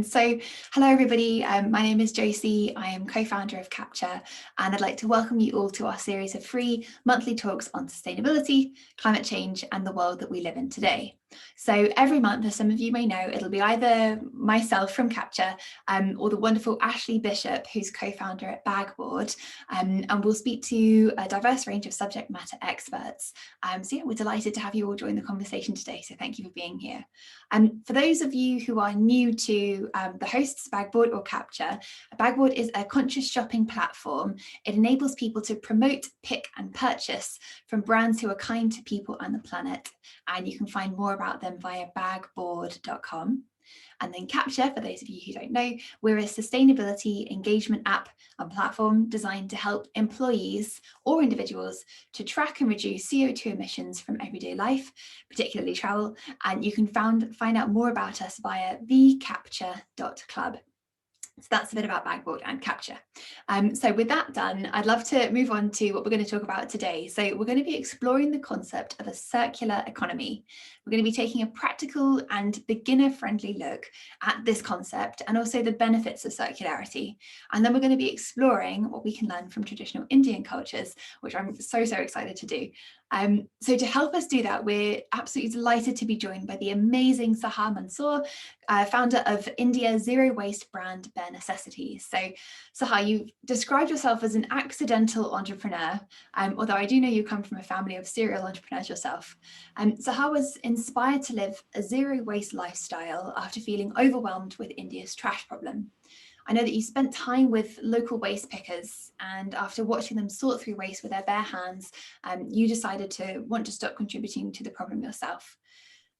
So, hello everybody, my name is Josie, I am co-founder of Capture, and I'd like to welcome you all to our series of free monthly talks on sustainability, climate change and the world that we live in today. So every month, as some of you may know, it'll be either myself from Capture or the wonderful Ashley Bishop, who's co-founder at Bagboard, and we'll speak to a diverse range of subject matter experts. So yeah, we're delighted to have you all join the conversation today, so thank you for being here. For those of you who are new to the hosts, Bagboard or Capture, Bagboard is a conscious shopping platform. It enables people to promote, pick and purchase from brands who are kind to people and the planet. And you can find more about them via bagboard.com. And then Capture, for those of you who don't know, we're a sustainability engagement app and platform designed to help employees or individuals to track and reduce CO2 emissions from everyday life, particularly travel. And you can find out more about us via thecapture.club. So that's a bit about Bagboard and Capture. So with that done, I'd love to move on to what we're going to talk about today. So we're going to be exploring the concept of a circular economy. We're going to be taking a practical and beginner-friendly look at this concept and also the benefits of circularity. And then we're going to be exploring what we can learn from traditional Indian cultures, which I'm so excited to do. So to help us do that, we're absolutely delighted to be joined by the amazing Sahar Mansoor, founder of India's zero waste brand Bare Necessities. So Sahar, you described yourself as an accidental entrepreneur, although I do know you come from a family of serial entrepreneurs yourself. Sahar was inspired to live a zero waste lifestyle after feeling overwhelmed with India's trash problem. I know that you spent time with local waste pickers, and after watching them sort through waste with their bare hands, you decided to want to stop contributing to the problem yourself.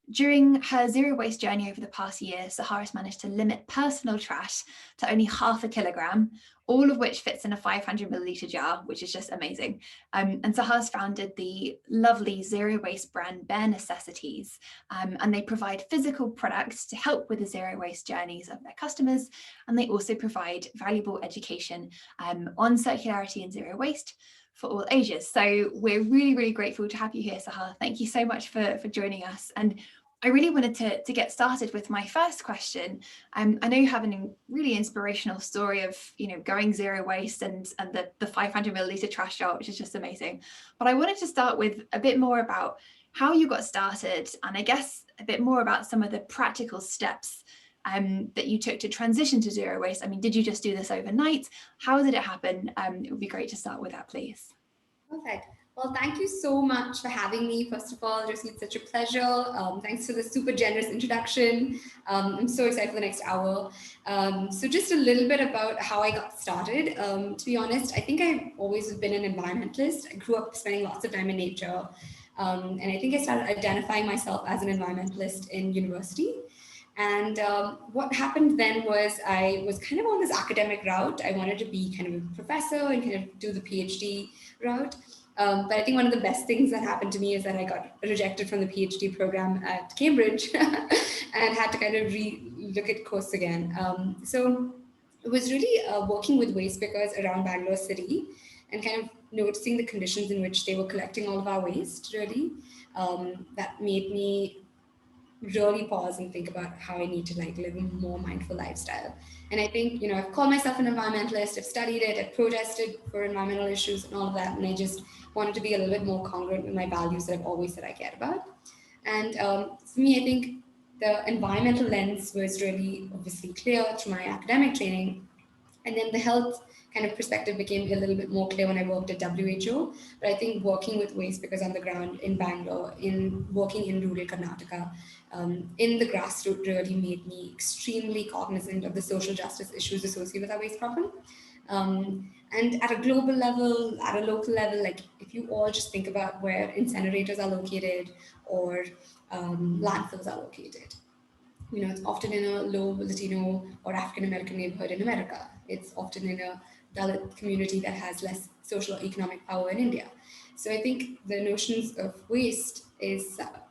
During her zero waste journey over the past year, Sahar has managed to limit personal trash to only 0.5 kilogram, all of which fits in a 500 milliliter jar, which is just amazing. And Sahar's founded the lovely zero waste brand Bare Necessities, and they provide physical products to help with the zero waste journeys of their customers. And they also provide valuable education on circularity and zero waste for all ages. So we're really grateful to have you here, Sahar. Thank you so much for joining us. And I really wanted to get started with my first question. I know you have a really inspirational story of, going zero waste and the 500 milliliter trash jar, which is just amazing. But I wanted to start with a bit more about how you got started, and I guess a bit more about some of the practical steps that you took to transition to zero waste. I mean, did you just do this overnight? How did it happen? It would be great to start with that, please. Perfect. Well, thank you so much for having me. First of all, Josie, it's such a pleasure. Thanks for the super generous introduction. I'm so excited for the next hour. So just a little bit about how I got started. To be honest, I think I've always been an environmentalist. I grew up spending lots of time in nature. And I think I started identifying myself as an environmentalist in university. And what happened then was I was kind of on this academic route. I wanted to be kind of a professor and kind of do the PhD route. But I think one of the best things that happened to me is that I got rejected from the PhD program at Cambridge and had to kind of look at course again. So it was really working with waste pickers around Bangalore city and kind of noticing the conditions in which they were collecting all of our waste, really. That made me really pause and think about how I need to live a more mindful lifestyle. And I think, I've called myself an environmentalist, I've studied it, I've protested for environmental issues and all of that. And I just wanted to be a little bit more congruent with my values that I've always said I cared about. And for me, I think the environmental lens was really obviously clear through my academic training. And then the health kind of perspective became a little bit more clear when I worked at WHO. But I think working with waste pickers on the ground in Bangalore, working in rural Karnataka, in the grassroots really made me extremely cognizant of the social justice issues associated with our waste problem. And at a global level, at a local level, if you all just think about where incinerators are located or landfills are located, it's often in a low Latino or African American neighborhood in America. It's often in a Dalit community that has less social or economic power in India. So I think the notions of waste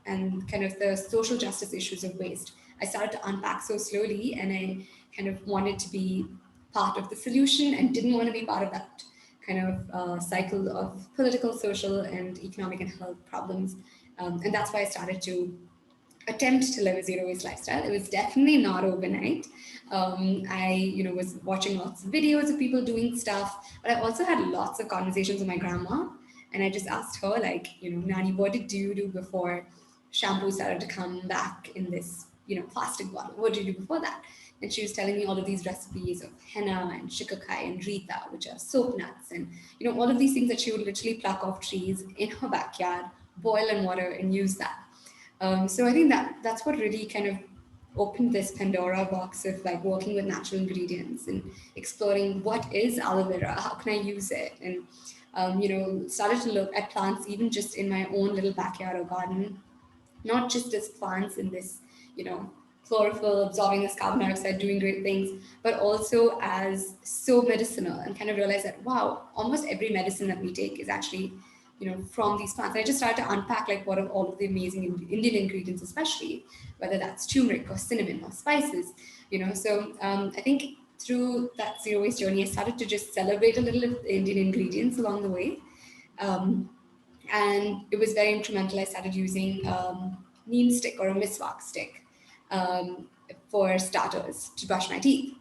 and kind of the social justice issues of waste, I started to unpack so slowly, and I kind of wanted to be part of the solution and didn't want to be part of that kind of cycle of political, social, and economic and health problems. And that's why I started to attempt to live a zero waste lifestyle. It was definitely not overnight. I, was watching lots of videos of people doing stuff, but I also had lots of conversations with my grandma, and I just asked her, like, Nani, what did you do before shampoo started to come back in this, plastic bottle? What did you do before that? And she was telling me all of these recipes of henna and shikakai and rita, which are soap nuts, and all of these things that she would literally pluck off trees in her backyard, boil in water, and use that. So I think that's what really kind of opened this Pandora box of like working with natural ingredients and exploring what is aloe vera, how can I use it, and started to look at plants even just in my own little backyard or garden, not just as plants in this, chlorophyll absorbing this carbon dioxide, doing great things, but also as so medicinal, and kind of realize that, wow, almost every medicine that we take is actually, from these plants. And I just started to unpack like what are all of the amazing Indian ingredients, especially whether that's turmeric or cinnamon or spices, So I think through that zero waste journey, I started to just celebrate a little of the Indian ingredients along the way. Um, and it was very instrumental. I started using neem stick or a miswak stick um, for starters to brush my teeth,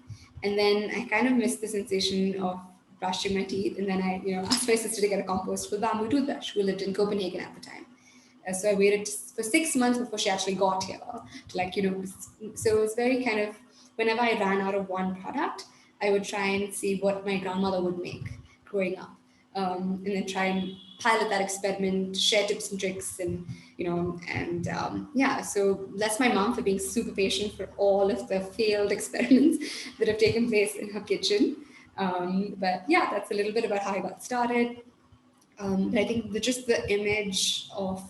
and then I kind of missed the sensation of brushing my teeth, and then I asked my sister to get a compostable bamboo toothbrush, who lived in Copenhagen at the time. So I waited for 6 months before she actually got here to so it was very kind of, whenever I ran out of one product, I would try and see what my grandmother would make growing up, and then try and pilot that experiment, share tips and tricks, and yeah. So bless my mom for being super patient for all of the failed experiments that have taken place in her kitchen. But yeah, that's a little bit about how I got started. But I think just the image of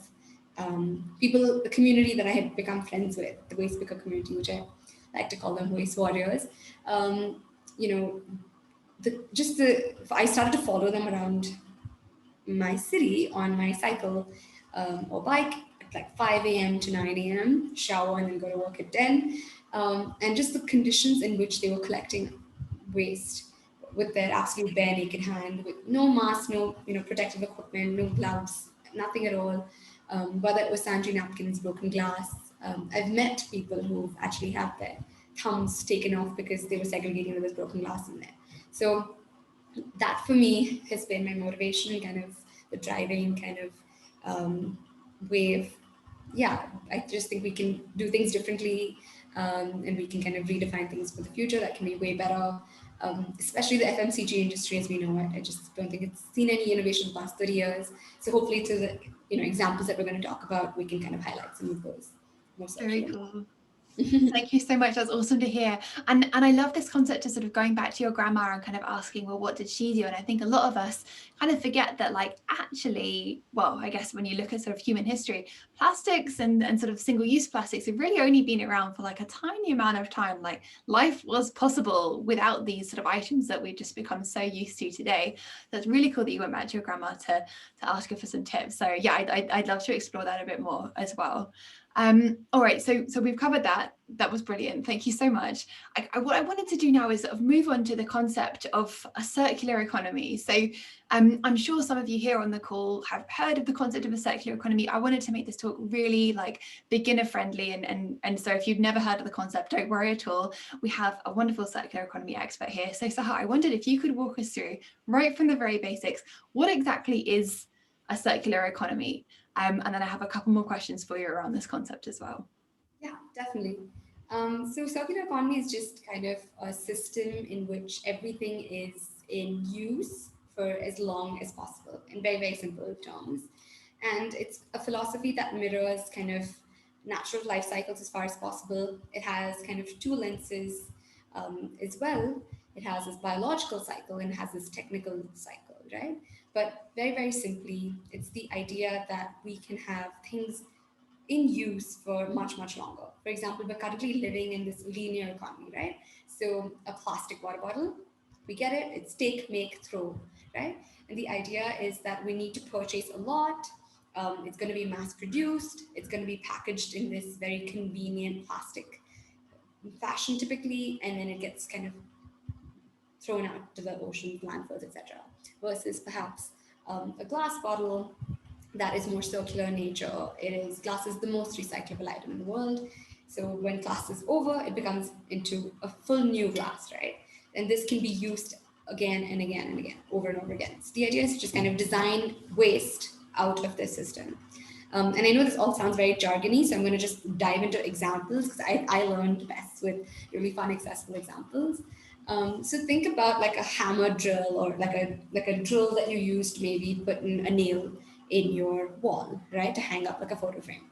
people, the community that I had become friends with, the waste picker community, which I like to call them waste warriors. Um, you know, I started to follow them around my city on my cycle or bike at like 5 a.m. to 9 a.m., shower and then go to work at 10. And just the conditions in which they were collecting waste with their absolute bare naked hand, with no mask, no protective equipment, no gloves, nothing at all. Whether it was sanitary napkins, broken glass. I've met people who actually had their thumbs taken off because they were segregating, there was broken glass in there. So that for me has been my motivation, kind of the driving kind of way of, yeah, I just think we can do things differently, and we can kind of redefine things for the future that can be way better. Especially the FMCG industry, as we know, I just don't think it's seen any innovation in the past 30 years. So hopefully to the examples that we're going to talk about, we can kind of highlight some of those more Very circular. cool. Thank you so much. That's awesome to hear. And I love this concept of sort of going back to your grandma and kind of asking, well, what did she do? And I think a lot of us kind of forget that, like, actually, well, I guess when you look at sort of human history, plastics and sort of single-use plastics have really only been around for like a tiny amount of time. Like, life was possible without these sort of items that we've just become so used to today. So it's really cool that you went back to your grandma to ask her for some tips. So yeah, I'd love to explore that a bit more as well. All right, so we've covered that. That was brilliant. Thank you so much. What I wanted to do now is sort of move on to the concept of a circular economy. So I'm sure some of you here on the call have heard of the concept of a circular economy. I wanted to make this talk really like beginner friendly, and so if you've never heard of the concept, don't worry at all. We have a wonderful circular economy expert here. So Sahar, I wondered if you could walk us through right from the very basics, what exactly is a circular economy? And then I have a couple more questions for you around this concept as well. Yeah, definitely. So circular economy is just kind of a system in which everything is in use for as long as possible, in very, very simple terms. And it's a philosophy that mirrors kind of natural life cycles as far as possible. It has kind of two lenses as well. It has this biological cycle and it has this technical cycle, right? But very, very simply, it's the idea that we can have things in use for much, much longer. For example, we're currently living in this linear economy, right? So a plastic water bottle, we get it, it's take, make, throw, right? And the idea is that we need to purchase a lot. It's going to be mass produced. It's going to be packaged in this very convenient plastic fashion typically, and then it gets kind of thrown out to the ocean, landfills, etc. Versus perhaps a glass bottle that is more circular in nature. Glass is the most recyclable item in the world. So when glass is over, it becomes into a full new glass, right? And this can be used again and again and again, over and over again. So the idea is to just kind of design waste out of this system. And I know this all sounds very jargony, so I'm going to just dive into examples because I learned best with really fun, accessible examples. So think about like a hammer drill, or like a drill that you used to maybe put in a nail in your wall, right, to hang up like a photo frame.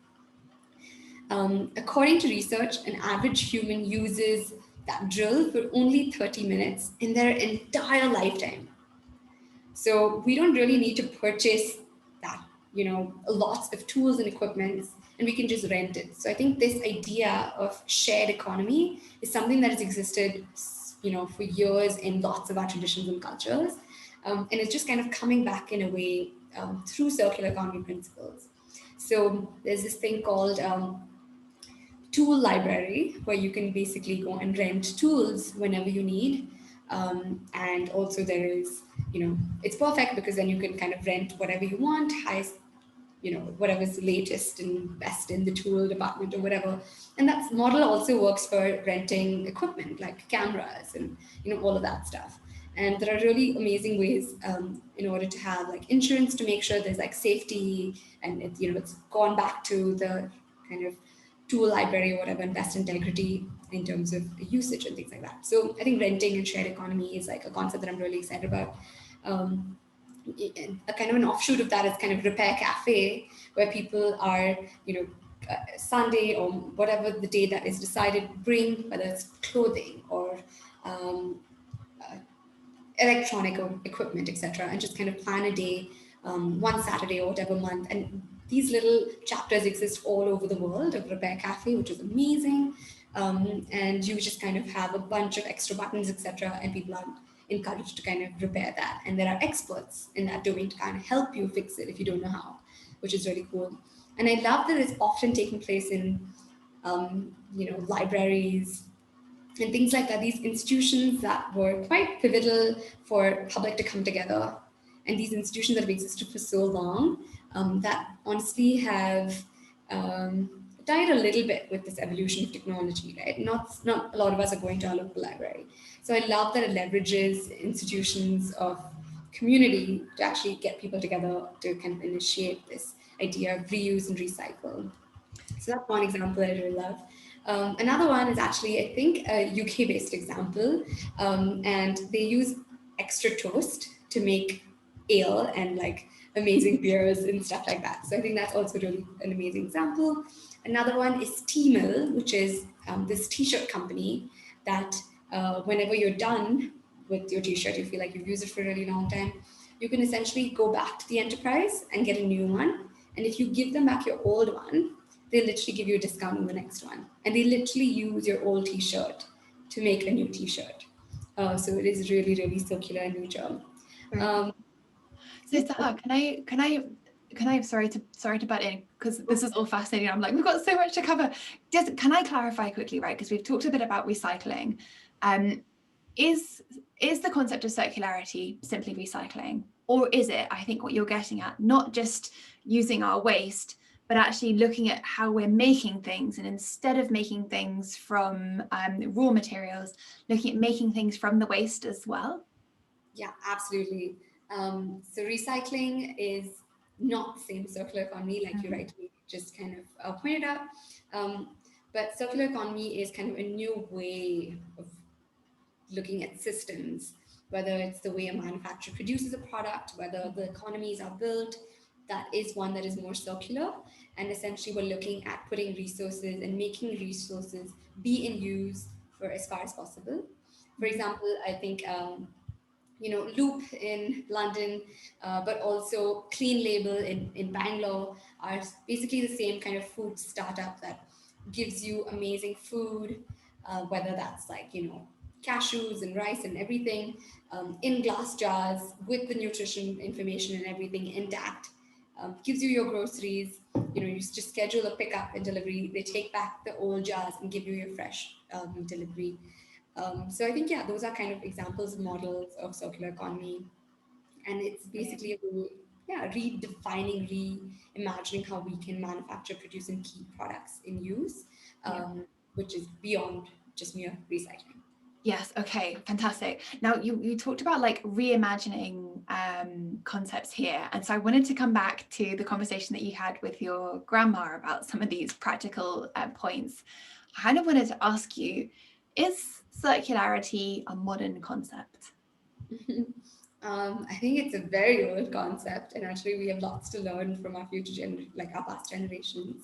According to research, an average human uses that drill for only 30 minutes in their entire lifetime. So we don't really need to purchase that, lots of tools and equipment, and we can just rent it. So I think this idea of shared economy is something that has existed, for years in lots of our traditions and cultures, and it's just kind of coming back in a way through circular economy principles. So there's this thing called tool library where you can basically go and rent tools whenever you need. And also there is, it's perfect because then you can kind of rent whatever you want, highest, whatever's the latest and best in the tool department or whatever. And that model also works for renting equipment like cameras and, all of that stuff. And there are really amazing ways in order to have like insurance to make sure there's like safety, and it's gone back to the kind of tool library or whatever, and best integrity in terms of usage and things like that. So I think renting and shared economy is like a concept that I'm really excited about. Um, a kind of an offshoot of that is kind of repair cafe, where people are, Sunday or whatever the day that is decided, bring whether it's clothing or um, uh, electronic or equipment, etc., and just kind of plan a day, one Saturday or whatever month. And these little chapters exist all over the world of Repair Cafe, which is amazing. And you just kind of have a bunch of extra buttons, etc., and people are encouraged to kind of repair that. And there are experts in that domain to kind of help you fix it if you don't know how, which is really cool. And I love that it's often taking place in, libraries, and things like that, these institutions that were quite pivotal for public to come together, and these institutions that have existed for so long, that honestly have died a little bit with this evolution of technology, right? Not a lot of us are going to our local library. So I love that it leverages institutions of community to actually get people together to kind of initiate this idea of reuse and recycle. So that's one example I really love. Another one is actually, I think, a UK-based example, and they use extra toast to make ale and like amazing beers and stuff like that. So I think that's also really an amazing example. Another one is T-Mill, which is this T-shirt company that whenever you're done with your T-shirt, you feel like you've used it for a really long time, you can essentially go back to the enterprise and get a new one. And if you give them back your old one, they literally give you a discount on the next one. And they literally use your old T-shirt to make a new T-shirt. So it is really, really circular in nature. Um, So Sahar, can I sorry to butt in because this is all fascinating. I'm like, we've got so much to cover. Can I clarify quickly, right? Because we've talked a bit about recycling. Is the concept of circularity simply recycling? Or is it, I think what you're getting at, not just using our waste, but actually looking at how we're making things, and instead of making things from raw materials, looking at making things from the waste as well? Yeah, absolutely. So recycling is not the same as circular economy, like you rightly just kind of pointed out. But circular economy is kind of a new way of looking at systems, whether it's the way a manufacturer produces a product, whether the economies are built, that is one that is more circular. And essentially, we're looking at putting resources and making resources be in use for as far as possible. For example, I think Loop in London, but also Clean Label in Bangalore are basically the same kind of food startup that gives you amazing food, whether that's like, cashews and rice and everything in glass jars with the nutrition information and everything intact. Gives you your groceries, you just schedule a pickup and delivery. They take back the old jars and give you your fresh delivery. So I think, yeah, those are kind of examples, models of circular economy. And it's basically a way redefining, reimagining how we can manufacture, produce, and keep products in use, which is beyond just mere recycling. Yes. Okay. Fantastic. Now you talked about like reimagining concepts here, and so I wanted to come back to the conversation that you had with your grandma about some of these practical points. I kind of wanted to ask you: is circularity a modern concept? I think it's a very old concept, and actually, we have lots to learn from our like our past generations.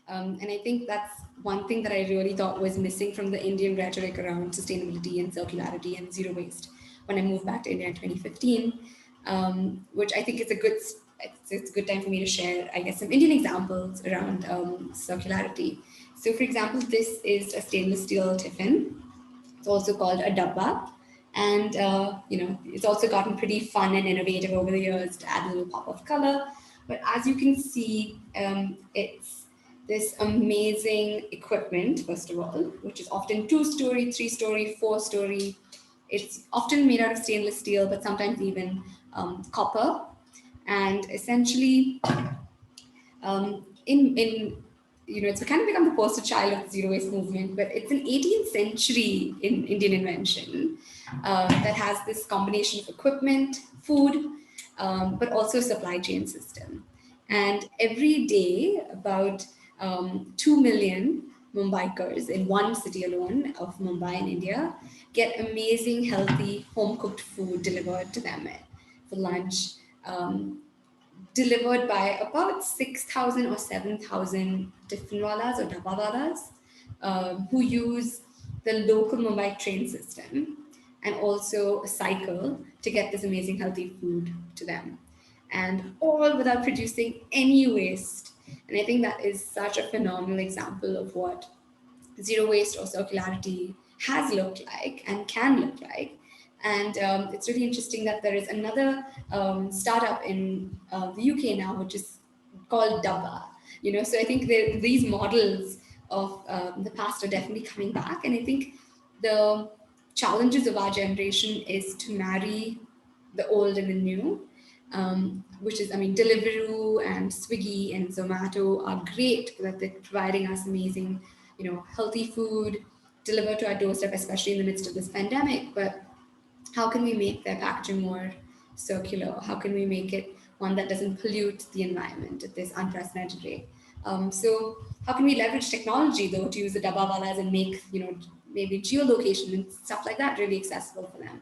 And I think that's one thing that I really thought was missing from the Indian rhetoric around sustainability and circularity and zero waste when I moved back to India in 2015, which I think is it's a good time for me to share, I guess, some Indian examples around circularity. So, for example, this is a stainless steel tiffin. It's also called a dabba. And, it's also gotten pretty fun and innovative over the years to add a little pop of color. But as you can see, it's this amazing equipment, first of all, which is often 2-story, 3-story, 4-story. It's often made out of stainless steel, but sometimes even copper. And essentially, in it's kind of become the poster child of the zero waste movement, but it's an 18th century Indian invention that has this combination of equipment, food, but also supply chain system. And every day, about 2 million Mumbaikars in one city alone of Mumbai in India get amazing, healthy, home cooked food delivered to them for lunch. Delivered by about 6,000 or 7,000 Tiffinwalas or Dabbawalas who use the local Mumbai train system and also a cycle to get this amazing healthy food to them. And all without producing any waste. And I think that is such a phenomenal example of what zero waste or circularity has looked like and can look like. And it's really interesting that there is another startup in the UK now, which is called Dabba. So I think these models of the past are definitely coming back. And I think the challenges of our generation is to marry the old and the new, which is, I mean, Deliveroo and Swiggy and Zomato are great that they're providing us amazing, healthy food delivered to our doorstep, especially in the midst of this pandemic. But how can we make their packaging more circular? How can we make it one that doesn't pollute the environment at this unprecedented rate? So how can we leverage technology though to use the dabbawalas and make maybe geolocation and stuff like that really accessible for them?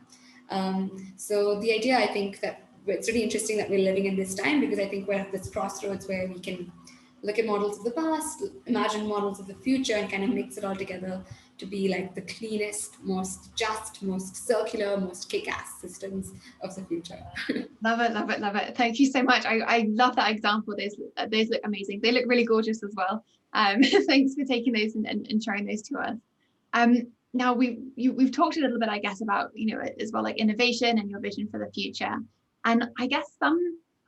So the idea, I think, that it's really interesting that we're living in this time, because I think we're at this crossroads where we can look at models of the past, imagine models of the future, and kind of mix it all together to be like the cleanest, most just, most circular, most kick-ass systems of the future. Love it, love it, love it. Thank you so much. I love that example. Those look amazing. They look really gorgeous as well. Thanks for taking those and showing those to us. Now we've talked a little bit, I guess, about as well, like innovation and your vision for the future. And I guess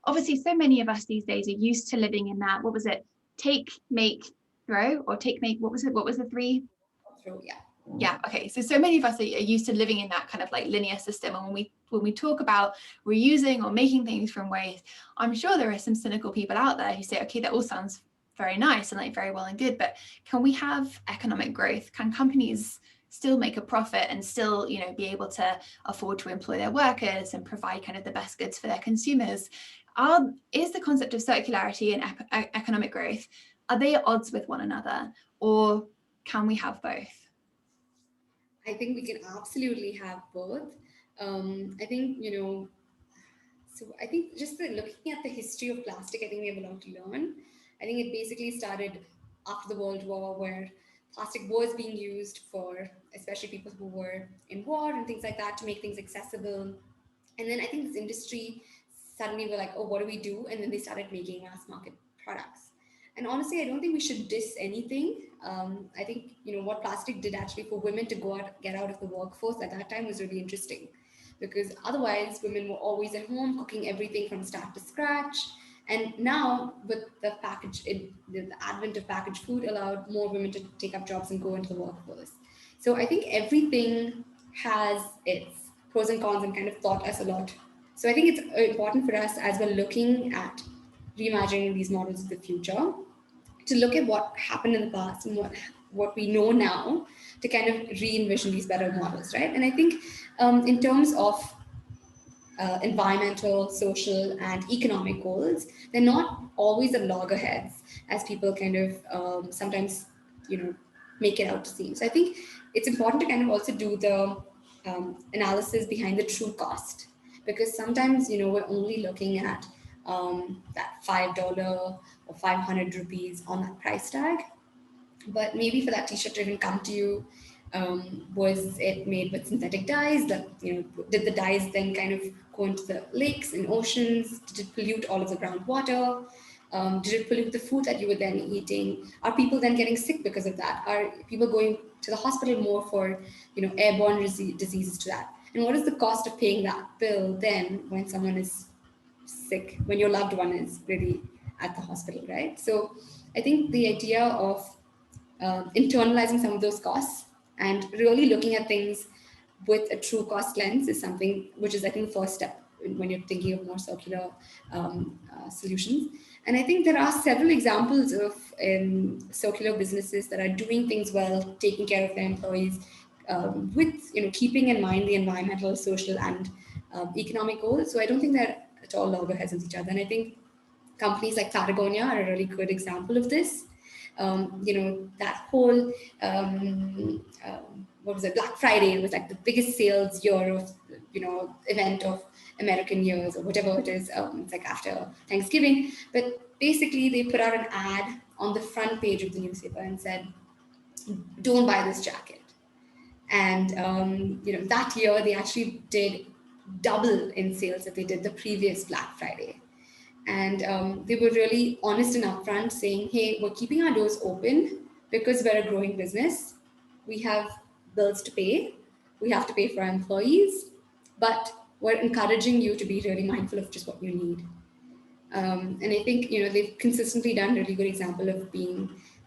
obviously so many of us these days are used to living in that, what was it? Take, make, throw, or take, make, what was it? What was the three? Throw, yeah. Yeah. Okay. So many of us are used to living in that kind of like linear system. And when we talk about reusing or making things from waste, I'm sure there are some cynical people out there who say, okay, that all sounds very nice and like very well and good, but can we have economic growth? Can companies still make a profit and still, be able to afford to employ their workers and provide kind of the best goods for their consumers? Is the concept of circularity and economic growth, are they at odds with one another, or can we have both? I think we can absolutely have both. I think, so I think just looking at the history of plastic, I think we have a lot to learn. I think it basically started after the World War, where plastic was being used for, especially people who were in war and things like that, to make things accessible. And then I think this industry suddenly were like, oh, what do we do? And then they started making mass market products. And honestly, I don't think we should diss anything. I think, what plastic did actually for women to get out of the workforce at that time was really interesting, because otherwise women were always at home cooking everything from start to scratch. And now with the advent of packaged food allowed more women to take up jobs and go into the workforce. So I think everything has its pros and cons and kind of taught us a lot So I think it's important for us as we're looking at reimagining these models of the future to look at what happened in the past and what we know now to kind of re-envision these better models, right? And I think in terms of environmental, social, and economic goals, they're not always at loggerheads as people kind of sometimes, make it out to seem. So I think it's important to kind of also do the analysis behind the true cost, because sometimes, we're only looking at that $5 or 500 rupees on that price tag, but maybe for that t-shirt to even come to you, was it made with synthetic dyes? That, did the dyes then kind of go into the lakes and oceans? Did it pollute all of the groundwater? Did it pollute the food that you were then eating? Are people then getting sick because of that? Are people going to the hospital more for, airborne diseases to that? And what is the cost of paying that bill then when someone is sick, when your loved one is really at the hospital, right? So I think the idea of internalizing some of those costs and really looking at things with a true cost lens is something which is, I think, the first step when you're thinking of more circular solutions. And I think there are several examples of circular businesses that are doing things well, taking care of their employees, with keeping in mind the environmental, social, and economic goals. So I don't think they're at all loggerheads with each other. And I think companies like Patagonia are a really good example of this. That whole what was it, Black Friday was like the biggest sales year of event of American years, or whatever it is. It's like after Thanksgiving, but basically they put out an ad on the front page of the newspaper and said, "Don't buy this jacket." And that year they actually did double in sales that they did the previous Black Friday. And they were really honest and upfront, saying, "Hey, we're keeping our doors open because we're a growing business. We have bills to pay. We have to pay for our employees, but we're encouraging you to be really mindful of just what you need." And I think they've consistently done a really good example of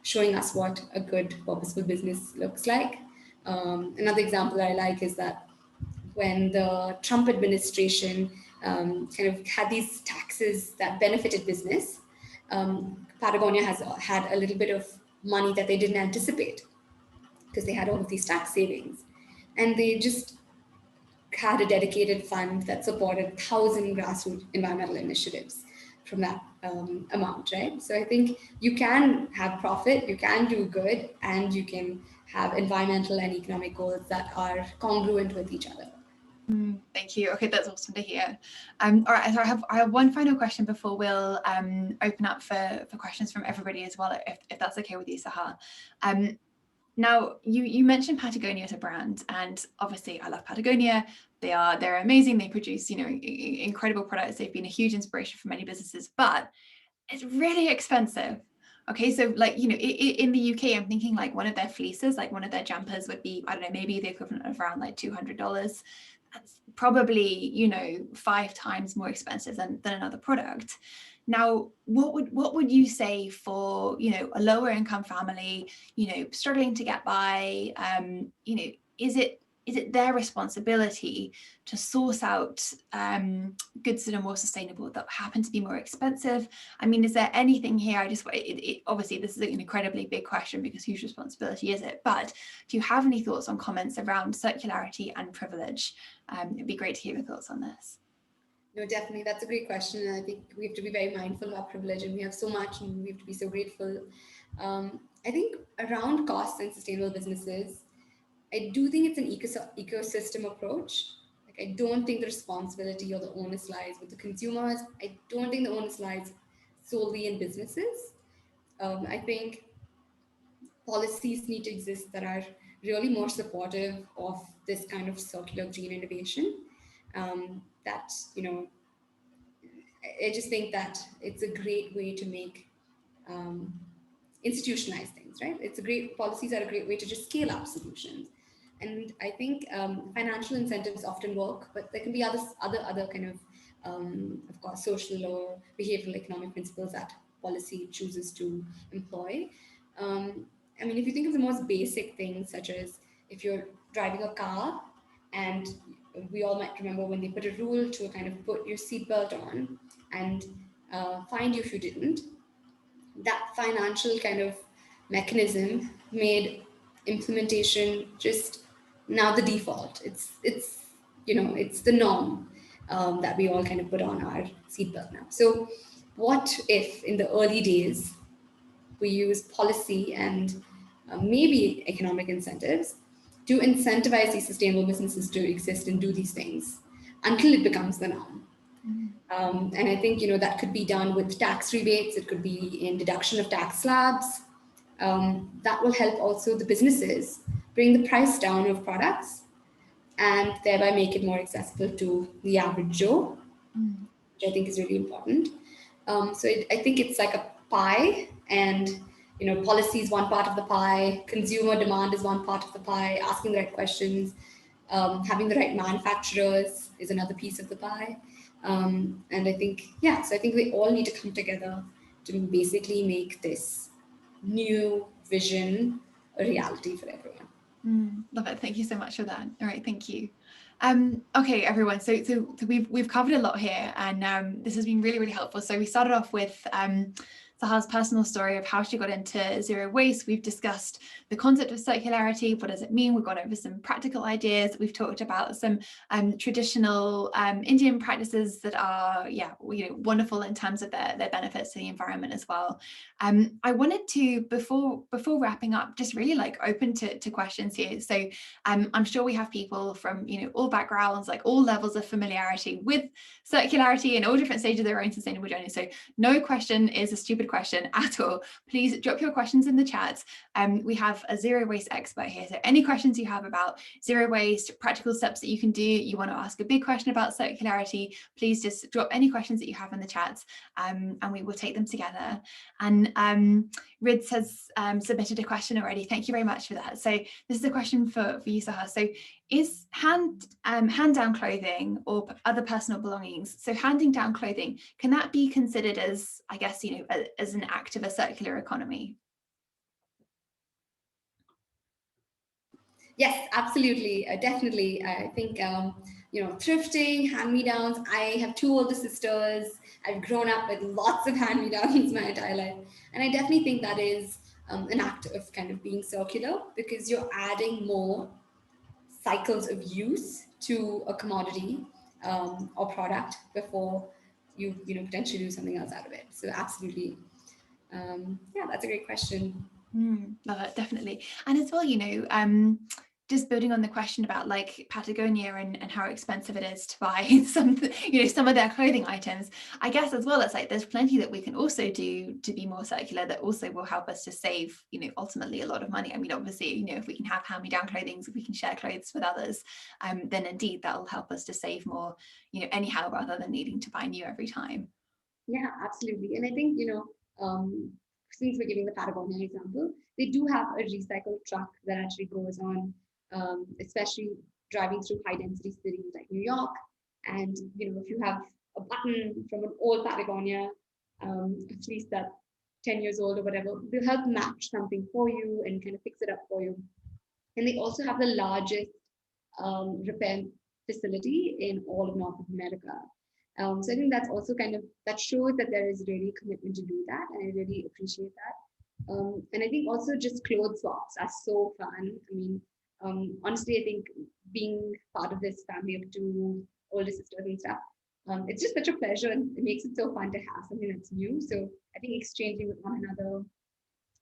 showing us what a good purposeful business looks like. Another example I like is that when the Trump administration kind of had these taxes that benefited business, Patagonia has had a little bit of money that they didn't anticipate because they had all of these tax savings. And they just had a dedicated fund that supported 1,000 grassroots environmental initiatives from that amount, right? So I think you can have profit, you can do good, and you can have environmental and economic goals that are congruent with each other. Thank you. Okay, that's awesome to hear. All right, so I have one final question before we'll open up for questions from everybody as well, if that's okay with you, Sahar. Now, you mentioned Patagonia as a brand, and obviously I love Patagonia. They're amazing. They produce incredible products. They've been a huge inspiration for many businesses, but it's really expensive. Okay, so in the UK, I'm thinking like one of their fleeces, like one of their jumpers would be, I don't know, maybe the equivalent of around like $200. That's probably 5 times more expensive than another product. Now, what would you say for a lower income family, struggling to get by? Is it their responsibility to source out goods that are more sustainable, that happen to be more expensive? I mean, is there anything here? Obviously this is an incredibly big question, because whose responsibility is it? But do you have any thoughts or comments around circularity and privilege? It'd be great to hear your thoughts on this. No, definitely. That's a great question. And I think we have to be very mindful of our privilege, and we have so much, and we have to be so grateful. I think around costs and sustainable businesses, I do think it's an ecosystem approach. Like, I don't think the responsibility or the onus lies with the consumers. I don't think the onus lies solely in businesses. I think policies need to exist that are really more supportive of this kind of circular green innovation. That, I just think that it's a great way to make institutionalize things, right? Policies are a great way to just scale up solutions. And I think financial incentives often work, but there can be other kind of course, social or behavioral economic principles that policy chooses to employ. I mean, if you think of the most basic things, such as if you're driving a car and we all might remember when they put a rule to kind of put your seatbelt on and find you if you didn't. That financial kind of mechanism made implementation just now the default. It's the norm, that we all kind of put on our seatbelt now. So what if in the early days we use policy and maybe economic incentives to incentivize these sustainable businesses to exist and do these things until it becomes the norm? And I think that could be done with tax rebates. It could be in deduction of tax slabs. That will help also the businesses bring the price down of products and thereby make it more accessible to the average Joe, which I think is really important. I think it's like a pie, and policy is one part of the pie. Consumer demand is one part of the pie. Asking the right questions, having the right manufacturers is another piece of the pie. And I think, so I think we all need to come together to basically make this new vision a reality for everyone. Love it. Thank you so much for that. All right, thank you. Okay, everyone. So we've covered a lot here, and this has been really, really helpful. So we started off with Sahar's personal story of how she got into zero waste. We've discussed the concept of circularity. What does it mean? We've gone over some practical ideas. We've talked about some traditional Indian practices that are, wonderful in terms of their benefits to the environment as well. I wanted to, before wrapping up, just really open to questions here. So I'm sure we have people from all backgrounds, all levels of familiarity with circularity and all different stages of their own sustainable journey. So no question is a stupid question at all. Please drop your questions in the chat. We have a zero waste expert here. So any questions you have about zero waste, practical steps that you can do, you want to ask a big question about circularity, please just drop any questions that you have in the chat, and we will take them together. And Rids has submitted a question already. Thank you very much for that. So this is a question for you, Sahar. So is hand down clothing or other personal belongings, so handing down clothing, can that be considered as, I guess, as an act of a circular economy? Yes, absolutely. Definitely. I think, thrifting, hand-me-downs. I have two older sisters. I've grown up with lots of hand-me-downs my entire life. And I definitely think that is an act of kind of being circular, because you're adding more cycles of use to a commodity or product before you potentially do something else out of it. So absolutely. That's a great question. Definitely. And as well, just building on the question about Patagonia and how expensive it is to buy some of their clothing items, I guess as well, it's there's plenty that we can also do to be more circular that also will help us to save, ultimately a lot of money. I mean, obviously, if we can have hand-me-down clothing, if we can share clothes with others, then indeed that will help us to save more, anyhow, rather than needing to buy new every time. Yeah, absolutely. And I think, since we're giving the Patagonia example, they do have a recycled truck that actually goes on, especially driving through high density cities like New York. And, if you have a button from an old Patagonia, at least that's 10 years old or whatever, they'll help match something for you and kind of fix it up for you. And they also have the largest repair facility in all of North America. So I think that's also that shows that there is really commitment to do that, and I really appreciate that. And I think also just clothes swaps are so fun. I mean, honestly, I think being part of this family of two older sisters and stuff, it's just such a pleasure, and it makes it so fun to have something that's new. So I think exchanging with one another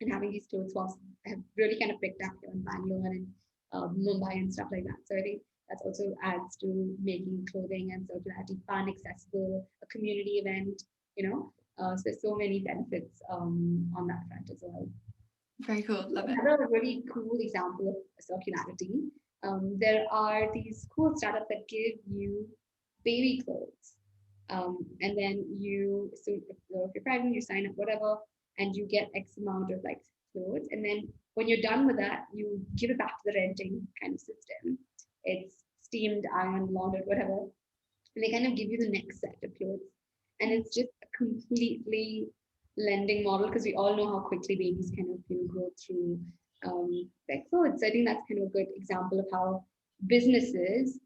and having these clothes swaps have really kind of picked up here in Bangalore and Mumbai and stuff like that. So I think that also adds to making clothing and circularity fun, accessible, a community event, so there's so many benefits on that front as well. Very cool. Love it. Another really cool example of circularity. There are these cool startups that give you baby clothes. And then so if you're pregnant, you sign up, whatever, and you get X amount of clothes. And then when you're done with that, you give it back to the renting kind of system. It's steamed, ironed, laundered, whatever. And they kind of give you the next set of clothes. And it's just a completely lending model, because we all know how quickly babies kind of grow through their clothes. So I think that's kind of a good example of how businesses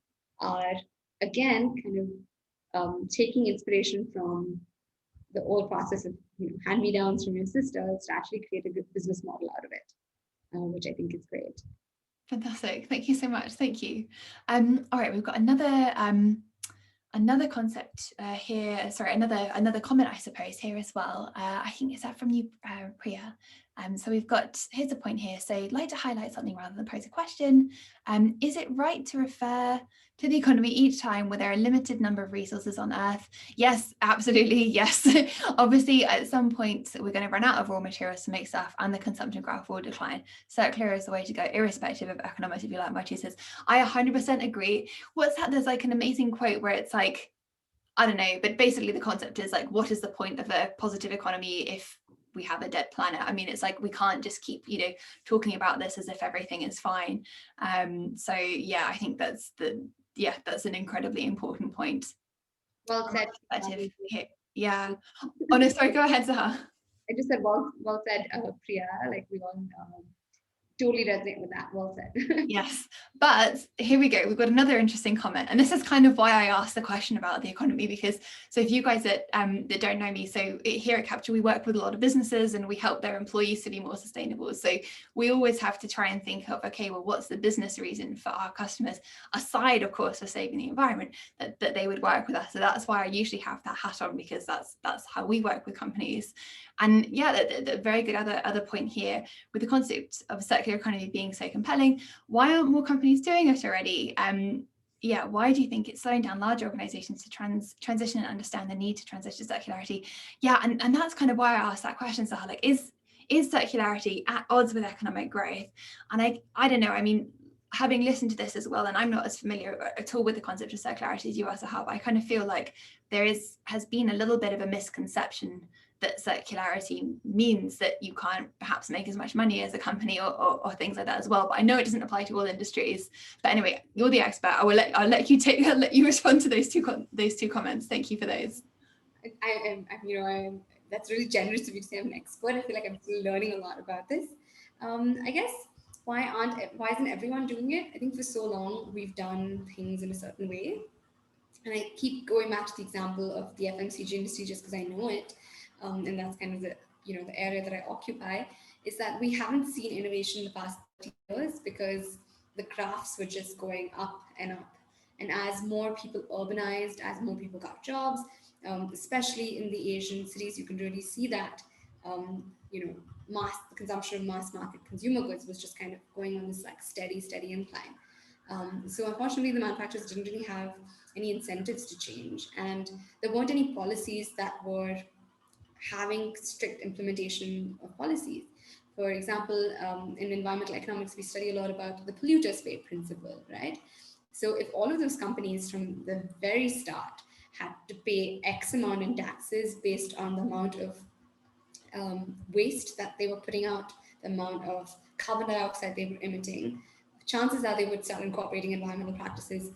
are, again, kind of taking inspiration from the old process of hand-me-downs from your sisters to actually create a good business model out of it, which I think is great. Fantastic. Thank you so much. Thank you. All right, we've got another concept here. Sorry, another comment, I suppose, here as well. I think is that from you, Priya. So here's a point here. So I'd like to highlight something rather than pose a question. Is it right to refer to the economy each time where there are a limited number of resources on Earth? Yes, absolutely, yes. Obviously, at some point, we're going to run out of raw materials to make stuff and the consumption graph will decline. Circular is the way to go, irrespective of economics, if you like my two says. I 100% agree. What's that? There's like an amazing quote where it's like, I don't know, but basically the concept is like, what is the point of a positive economy if we have a dead planet? I mean, it's like we can't just keep, talking about this as if everything is fine. So yeah, I think that's an incredibly important point. Well said. Yeah. Oh no, sorry, go ahead, Sahar. I just said well said, Priya. Like we all totally resonate with that. Well said. Yes, but here we go. We've got another interesting comment, and this is kind of why I asked the question about the economy, because so if you guys that don't know me, so here at Capture we work with a lot of businesses and we help their employees to be more sustainable. So we always have to try and think of, okay, well, what's the business reason for our customers, aside of course for saving the environment, that they would work with us. So that's why I usually have that hat on, because that's how we work with companies. And yeah, the very good other point here with the concept of circular economy being so compelling, why aren't more companies doing it already? Yeah, why do you think it's slowing down large organizations to transition and understand the need to transition to circularity? Yeah, and that's kind of why I asked that question, Sahar, like, is circularity at odds with economic growth? And I don't know, I mean, having listened to this as well, and I'm not as familiar at all with the concept of circularity as you are, Sahar, but I kind of feel like has been a little bit of a misconception that circularity means that you can't perhaps make as much money as a company or things like that as well. But I know it doesn't apply to all industries. But anyway, you're the expert. I'll let you respond to those two comments. Thank you for those. That's really generous of you to say I'm an expert. I feel like I'm still learning a lot about this. I guess why isn't everyone doing it? I think for so long we've done things in a certain way, and I keep going back to the example of the FMCG industry just because I know it, and that's kind of the area that I occupy, is that we haven't seen innovation in the past 30 years because the graphs were just going up and up. And as more people urbanized, as more people got jobs, especially in the Asian cities, you can really see that the consumption of mass market consumer goods was just kind of going on this like steady incline. So unfortunately, the manufacturers didn't really have any incentives to change, and there weren't any policies that were having strict implementation of policies. For example, in environmental economics, we study a lot about the polluters pay principle, right? So if all of those companies from the very start had to pay X amount in taxes based on the amount of waste that they were putting out, the amount of carbon dioxide they were emitting, chances are they would start incorporating environmental practices,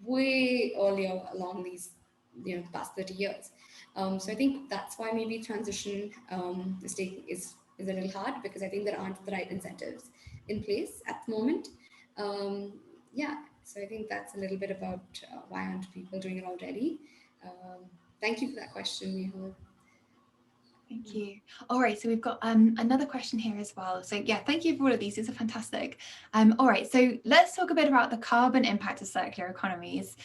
way earlier along these, the past 30 years. So I think that's why maybe transition is a little hard, because I think there aren't the right incentives in place at the moment. So I think that's a little bit about why aren't people doing it already. Thank you for that question, Mehul. Thank you. All right, so we've got another question here as well. So yeah, thank you for all of these. These are fantastic. All right, so let's talk a bit about the carbon impact of circular economies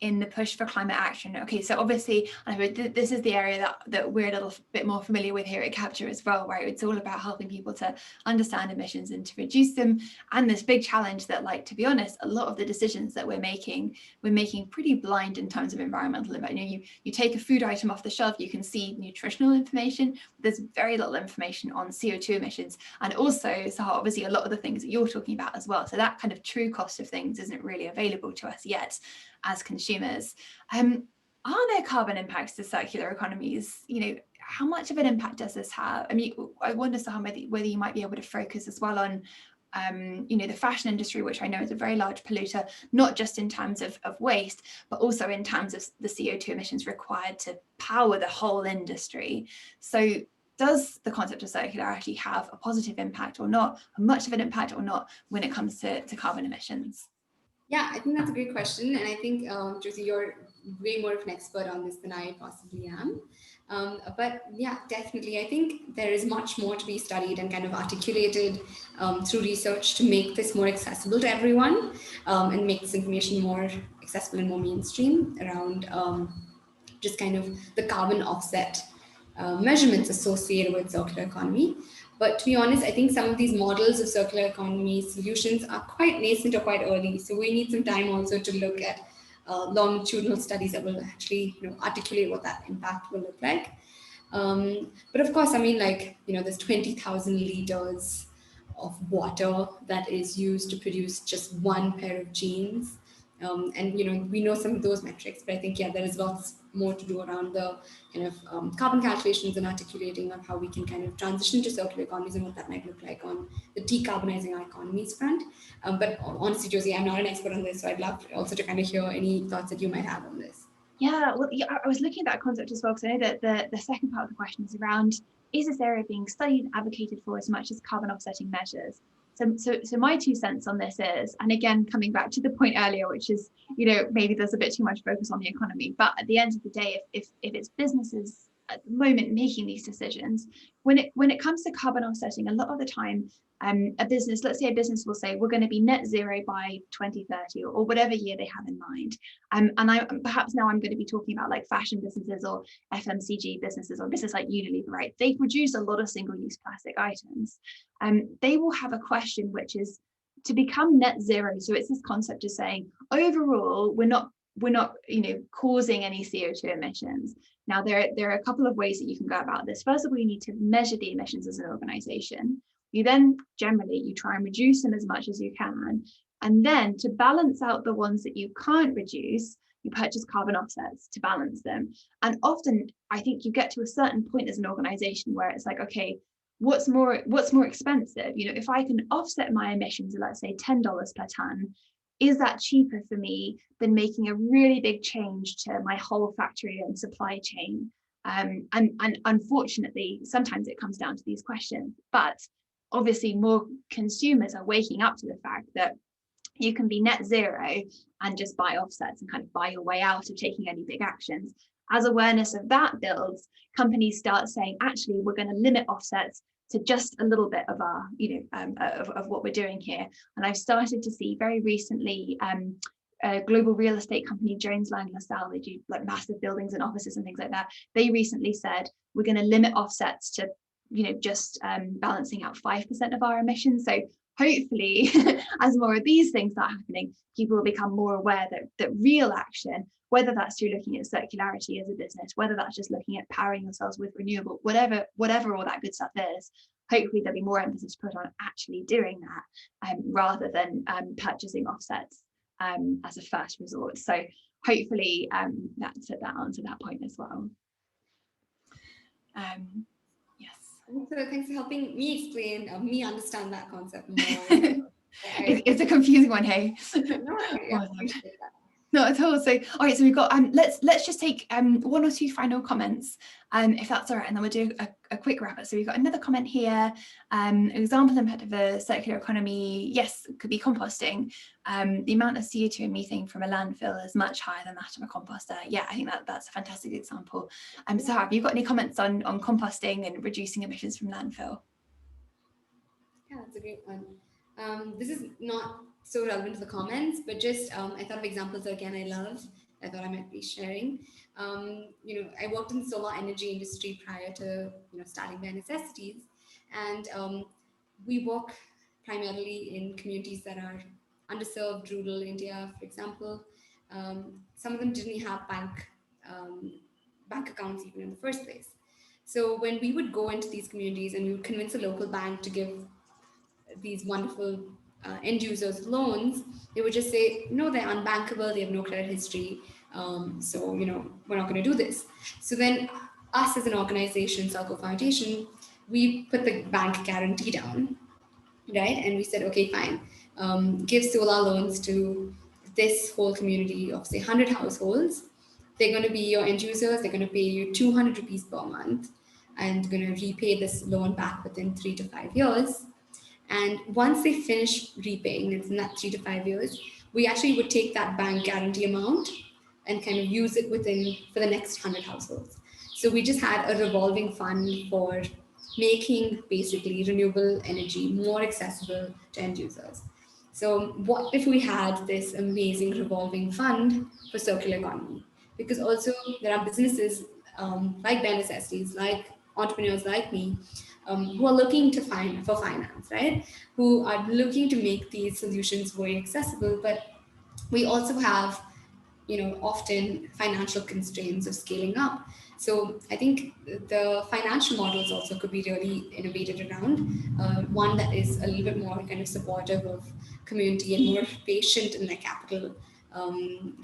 in the push for climate action. Okay, so obviously, this is the area that we're a little bit more familiar with here at Capture as well, right? It's all about helping people to understand emissions and to reduce them. And this big challenge that, like, to be honest, a lot of the decisions that we're making pretty blind in terms of environmental impact. You take a food item off the shelf, you can see nutritional information. There's very little information on CO2 emissions. And also, so obviously a lot of the things that you're talking about as well. So that kind of true cost of things isn't really available to us yet as consumers. Are there carbon impacts to circular economies? How much of an impact does this have? I mean, I wonder, Sahar, whether you might be able to focus as well on the fashion industry, which I know is a very large polluter, not just in terms of waste, but also in terms of the CO2 emissions required to power the whole industry. So does the concept of circularity have a positive impact or not, much of an impact or not, when it comes to carbon emissions? Yeah, I think that's a great question. And I think, Josie, you're way more of an expert on this than I possibly am. But yeah, definitely, I think there is much more to be studied and kind of articulated through research to make this more accessible to everyone, and make this information more accessible and more mainstream around just kind of the carbon offset measurements associated with circular economy. But to be honest, I think some of these models of circular economy solutions are quite nascent or quite early. So we need some time also to look at longitudinal studies that will actually, articulate what that impact will look like. But of course, I mean, like, there's 20,000 liters of water that is used to produce just one pair of jeans. And we know some of those metrics, but I think, yeah, there is lots more to do around the kind of carbon calculations and articulating of how we can kind of transition to circular economies and what that might look like on the decarbonizing our economies front. But honestly, Josie, I'm not an expert on this, so I'd love also to kind of hear any thoughts that you might have on this. Yeah, well, yeah, I was looking at that concept as well, because I know that the second part of the question is around, is this area being studied and advocated for as much as carbon offsetting measures? So my 2 cents on this is, and again, coming back to the point earlier, which is, maybe there's a bit too much focus on the economy, but at the end of the day, if it's businesses at the moment making these decisions, when it comes to carbon offsetting, a lot of the time, let's say a business will say, we're going to be net zero by 2030 or whatever year they have in mind. And perhaps now I'm going to be talking about like fashion businesses or FMCG businesses or business like Unilever, right? They produce a lot of single-use plastic items. They will have a question, which is to become net zero. So it's this concept of saying, overall, we're not causing any CO2 emissions. Now, there are a couple of ways that you can go about this. First of all, you need to measure the emissions as an organization. You then you try and reduce them as much as you can. And then to balance out the ones that you can't reduce, you purchase carbon offsets to balance them. And often I think you get to a certain point as an organization where it's like, okay, what's more expensive? If I can offset my emissions at, let's say, $10 per ton, is that cheaper for me than making a really big change to my whole factory and supply chain? And unfortunately, sometimes it comes down to these questions. But obviously, more consumers are waking up to the fact that you can be net zero and just buy offsets and kind of buy your way out of taking any big actions. As awareness of that builds, companies start saying, actually, we're going to limit offsets to just a little bit of our, of what we're doing here. And I've started to see very recently a global real estate company, Jones Lang LaSalle, they do like massive buildings and offices and things like that. They recently said, we're going to limit offsets to, just balancing out 5% of our emissions. So hopefully, as more of these things start happening, people will become more aware that real action, whether that's through looking at circularity as a business, whether that's just looking at powering yourselves with renewable, whatever all that good stuff is, hopefully there'll be more emphasis put on actually doing that, rather than purchasing offsets as a first resort. So hopefully that answered that point as well. Yes. So thanks for helping me explain, me understand that concept more. It's a confusing one, hey. No, I appreciate that. Not at all. So, all right. So we've got let's just take one or two final comments, if that's all right, and then we'll do a quick wrap up. So we've got another comment here. Example impact of a circular economy. Yes, could be composting. The amount of CO2 and methane from a landfill is much higher than that of a composter. Yeah, I think that's a fantastic example. So have you got any comments on composting and reducing emissions from landfill? Yeah, that's a great one. This is not so relevant to the comments, but just I thought of examples that again I love. I thought I might be sharing. I worked in the solar energy industry prior to starting Bare Necessities, and we work primarily in communities that are underserved, rural India, for example. Some of them didn't have bank accounts even in the first place. So when we would go into these communities and we would convince a local bank to give these wonderful end users loans, they would just say, no, they're unbankable, they have no credit history, so we're not going to do this. So then us as an organization, Circle Foundation, we put the bank guarantee down, right? And we said, okay, fine, give solar loans to this whole community of say 100 households. They're going to be your end users, they're going to pay you 200 rupees per month and going to repay this loan back within 3 to 5 years. And once they finish repaying, it's in that 3 to 5 years, we actually would take that bank guarantee amount and kind of use it for the next 100 households. So we just had a revolving fund for making basically renewable energy more accessible to end users. So what if we had this amazing revolving fund for circular economy? Because also there are businesses like bare necessities, like entrepreneurs like me, who are looking to find for finance, right? Who are looking to make these solutions very accessible, but we also have, often financial constraints of scaling up. So I think the financial models also could be really innovated around, one that is a little bit more kind of supportive of community and more patient in their capital,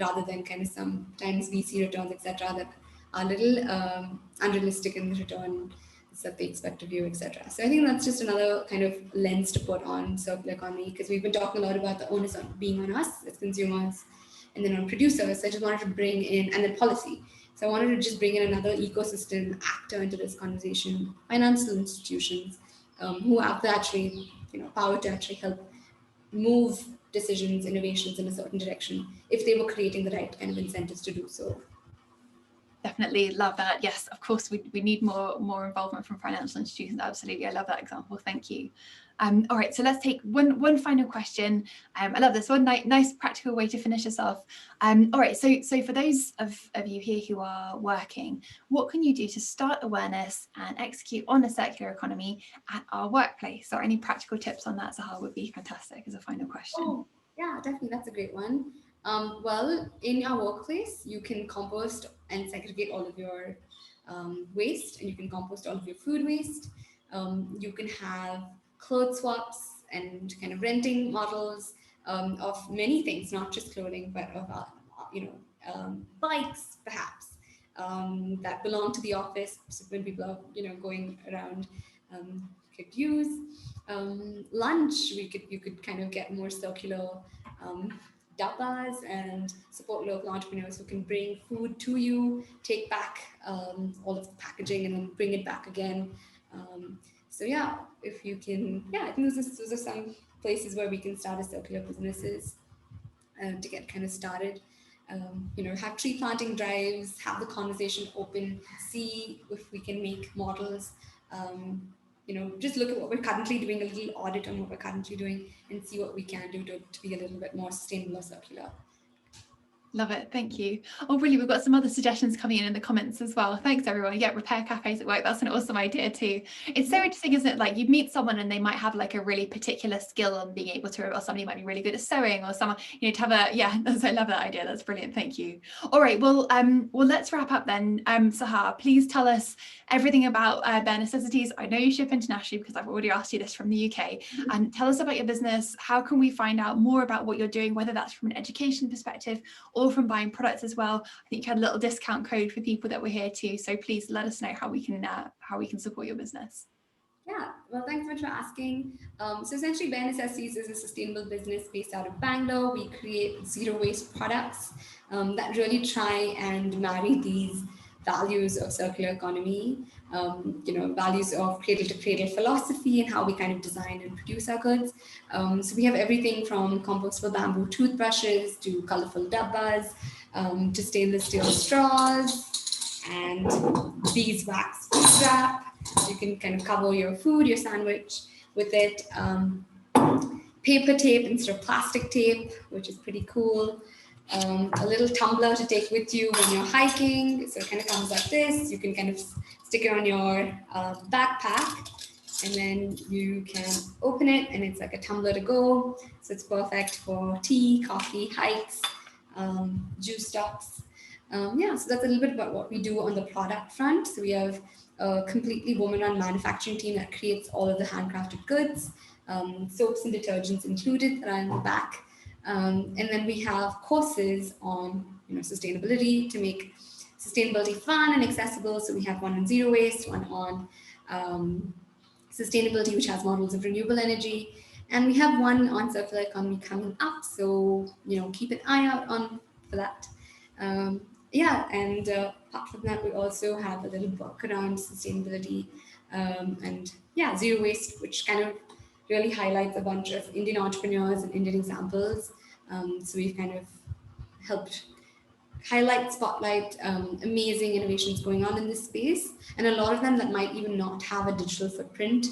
rather than kind of sometimes VC returns, etc., that are a little unrealistic in the return that they expect of you, etc. So I think that's just another kind of lens to put on circular economy, because we've been talking a lot about the onus on being on us as consumers, and then on producers. I just wanted to bring in, and then policy. So I wanted to just bring in another ecosystem actor into this conversation, financial institutions, who have the actually, power to actually help move decisions, innovations in a certain direction if they were creating the right kind of incentives to do so. Definitely love that. Yes, of course, we need more involvement from financial institutions. Absolutely, I love that example. Thank you. All right, so let's take one final question. I love this one. Nice practical way to finish us off. All right, so for those of you here who are working, what can you do to start awareness and execute on a circular economy at our workplace? Or any practical tips on that, Sahar, would be fantastic as a final question. Oh, yeah, definitely. That's a great one. Well, in your workplace, you can compost and segregate all of your waste, and you can compost all of your food waste. You can have clothes swaps and kind of renting models, of many things, not just clothing, but of bikes perhaps, that belong to the office. So when people are going around, could use. Lunch, you could kind of get more circular dabbas and support local entrepreneurs who can bring food to you, take back all of the packaging and then bring it back again. So yeah, if you can, I think those are some places where we can start as circular businesses to get kind of started. Have tree planting drives, have the conversation open, see if we can make models. Just look at what we're currently doing, a little audit on what we're currently doing, and see what we can do to be a little bit more sustainable or circular. Love it. Thank you. Oh, really? We've got some other suggestions coming in the comments as well. Thanks, everyone. Yeah, repair cafes at work. That's an awesome idea too. It's so interesting, isn't it? Like you meet someone and they might have like a really particular skill on being able to, or somebody might be really good at sewing, or someone, to have a, I love that idea. That's brilliant. Thank you. All right. Well, let's wrap up then. Sahar, please tell us everything about bare necessities. I know you ship internationally because I've already asked you this from the UK. And tell us about your business. How can we find out more about what you're doing, whether that's from an education perspective or from buying products as well? I think you had a little discount code for people that were here too. So please let us know how we can support your business. Yeah, well, thanks so much for asking. So essentially, Bare Necessities is a sustainable business based out of Bangalore. We create zero waste products that really try and marry these values of circular economy, values of cradle to cradle philosophy and how we kind of design and produce our goods. So we have everything from compostable bamboo toothbrushes to colorful dabbas, to stainless steel straws and beeswax food wrap. You can kind of cover your food, your sandwich with it. Paper tape instead of plastic tape, which is pretty cool. A little tumbler to take with you when you're hiking. So it kind of comes like this. You can kind of stick it on your backpack, and then you can open it and it's like a tumbler to go. So it's perfect for tea, coffee, hikes, juice stops. So that's a little bit about what we do on the product front. So we have a completely woman-run manufacturing team that creates all of the handcrafted goods, soaps and detergents included that are in the back. And then we have courses on sustainability to make sustainability fun and accessible. So we have one on zero waste, one on sustainability, which has models of renewable energy, and we have one on circular economy coming up. So keep an eye out for that. And apart from that, we also have a little book around sustainability and zero waste, which kind of really highlights a bunch of Indian entrepreneurs and Indian examples So we've kind of helped highlight, spotlight amazing innovations going on in this space. And a lot of them that might even not have a digital footprint.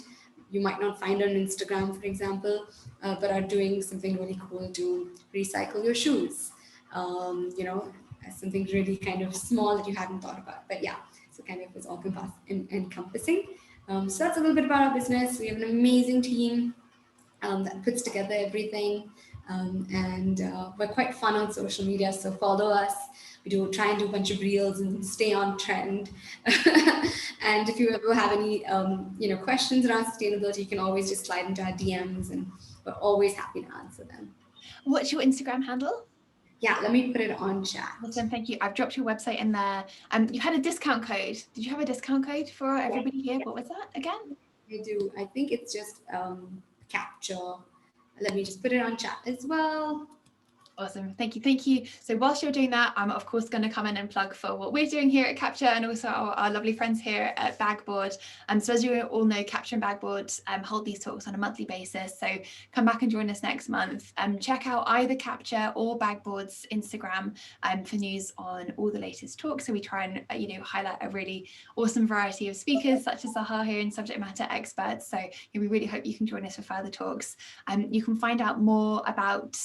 You might not find on Instagram, for example, but are doing something really cool to recycle your shoes. As something really kind of small that you hadn't thought about. But yeah, so kind of it's all encompassing. So that's a little bit about our business. We have an amazing team that puts together everything. And we're quite fun on social media, so follow us. We do try and do a bunch of reels and stay on trend. And if you ever have any, questions around sustainability, you can always just slide into our DMs, and we're always happy to answer them. What's your Instagram handle? Yeah, let me put it on chat. Awesome, thank you. I've dropped your website in there. You had a discount code. Did you have a discount code for everybody here? What was that again? I do. I think it's just capture. Let me just put it on chat as well. Awesome. Thank you. Thank you. So whilst you're doing that, I'm of course going to come in and plug for what we're doing here at Capture, and also our lovely friends here at Bagboard. So as you all know, Capture and Bagboard hold these talks on a monthly basis. So come back and join us next month. Check out either Capture or Bagboard's Instagram for news on all the latest talks. So we try and highlight a really awesome variety of speakers such as Sahar here and subject matter experts. So we really hope you can join us for further talks. You can find out more about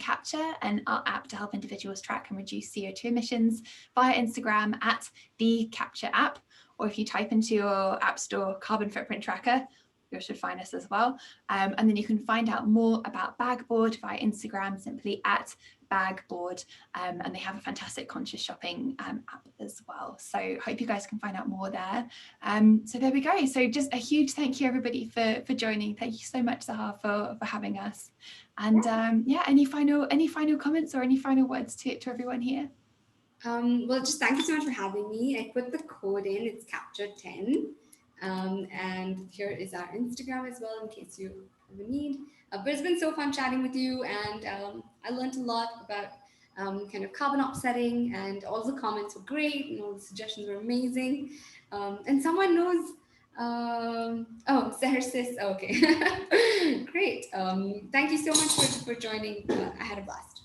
Capture and our app to help individuals track and reduce CO2 emissions via Instagram at the Capture app, or if you type into your app store carbon footprint tracker, you should find us as well. And then you can find out more about Bagboard via Instagram simply at Bagboard, and they have a fantastic conscious shopping app as well. So hope you guys can find out more there. So there we go. So just a huge thank you everybody for joining. Thank you so much, Sahar, for having us. And any final comments or any final words to everyone here? Well, just thank you so much for having me. I put the code in, it's capture10. And here is our Instagram as well in case you have a need. But it's been so fun chatting with you, and I learned a lot about kind of carbon offsetting, and all the comments were great, and all the suggestions were amazing. And someone knows, Sahar sis, okay. Great. Thank you so much for joining. I had a blast.